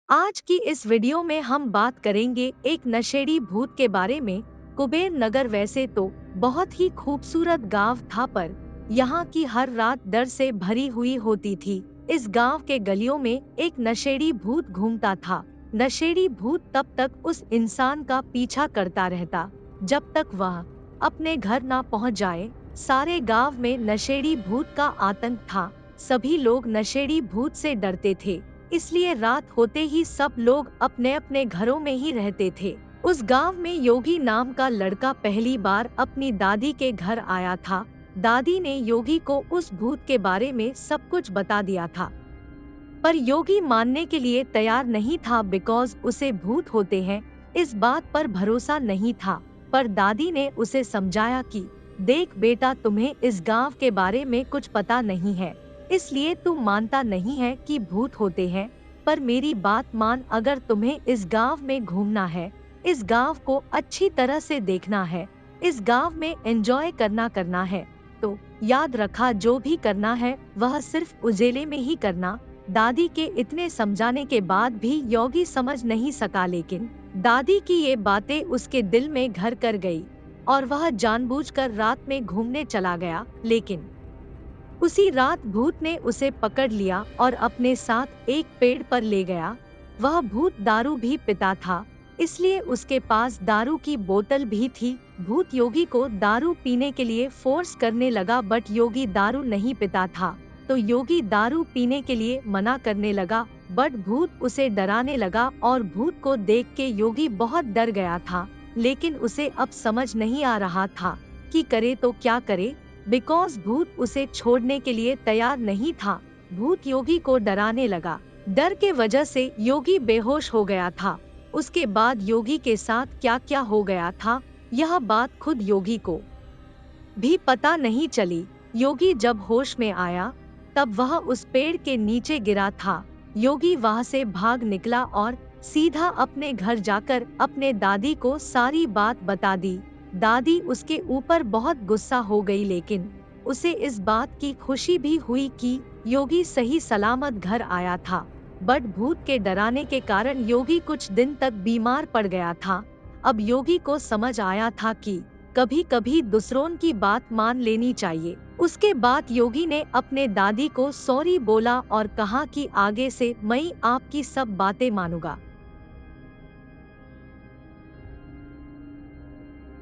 आज की इस वीडियो में हम बात करेंगे एक नशेड़ी भूत के बारे में। कुबेर नगर वैसे तो बहुत ही खूबसूरत गांव था, पर यहाँ की हर रात डर से भरी हुई होती थी। इस गांव के गलियों में एक नशेड़ी भूत घूमता था। नशेड़ी भूत तब तक उस इंसान का पीछा करता रहता जब तक वह अपने घर ना पहुंच जाए। सारे गांव में नशेड़ी भूत का आतंक था। सभी लोग नशेड़ी भूत से डरते थे, इसलिए रात होते ही सब लोग अपने अपने घरों में ही रहते थे। उस गांव में योगी नाम का लड़का पहली बार अपनी दादी के घर आया था। दादी ने योगी को उस भूत के बारे में सब कुछ बता दिया था, पर योगी मानने के लिए तैयार नहीं था, बिकॉज उसे भूत होते हैं इस बात पर भरोसा नहीं था। पर दादी ने उसे समझाया कि देख बेटा, तुम्हें इस गांव के बारे में कुछ पता नहीं है, इसलिए तू मानता नहीं है कि भूत होते हैं। पर मेरी बात मान, अगर तुम्हें इस गांव में घूमना है, इस गांव को अच्छी तरह से देखना है, इस गांव में एंजॉय करना करना है, तो याद रखा जो भी करना है वह सिर्फ उजेले में ही करना। दादी के इतने समझाने के बाद भी योगी समझ नहीं सका, लेकिन दादी की ये बातें उसके दिल में घर कर गई और वह जानबूझकर रात में घूमने चला गया। लेकिन उसी रात भूत ने उसे पकड़ लिया और अपने साथ एक पेड़ पर ले गया। वह भूत दारू भी पीता था, इसलिए उसके पास दारू की बोतल भी थी। भूत योगी को दारू पीने के लिए फोर्स करने लगा, बट योगी दारू नहीं पीता था। तो योगी दारू पीने के लिए मना करने लगा, बट भूत उसे डराने लगा और भूत को देख के योगी बहुत डर गया था। लेकिन उसे अब समझ नहीं आ रहा था कि करे तो क्या करे, बिकॉज भूत उसे छोड़ने के लिए तैयार नहीं था। भूत योगी को डराने लगा। डर के वजह से योगी बेहोश हो गया था। उसके बाद योगी के साथ क्या क्या हो गया था, यह बात खुद योगी को भी पता नहीं चली। योगी जब होश में आया तब वह उस पेड़ के नीचे गिरा था। योगी वहां से भाग निकला और सीधा अपने घर जाकर अपने दादी को सारी बात बता दी। दादी उसके ऊपर बहुत गुस्सा हो गई, लेकिन उसे इस बात की खुशी भी हुई कि योगी सही सलामत घर आया था। बट भूत के डराने के कारण योगी कुछ दिन तक बीमार पड़ गया था। अब योगी को समझ आया था कि कभी कभी दूसरों की बात मान लेनी चाहिए। उसके बाद योगी ने अपने दादी को सॉरी बोला और कहा कि आगे से मैं आपकी सब बातें मानूंगा।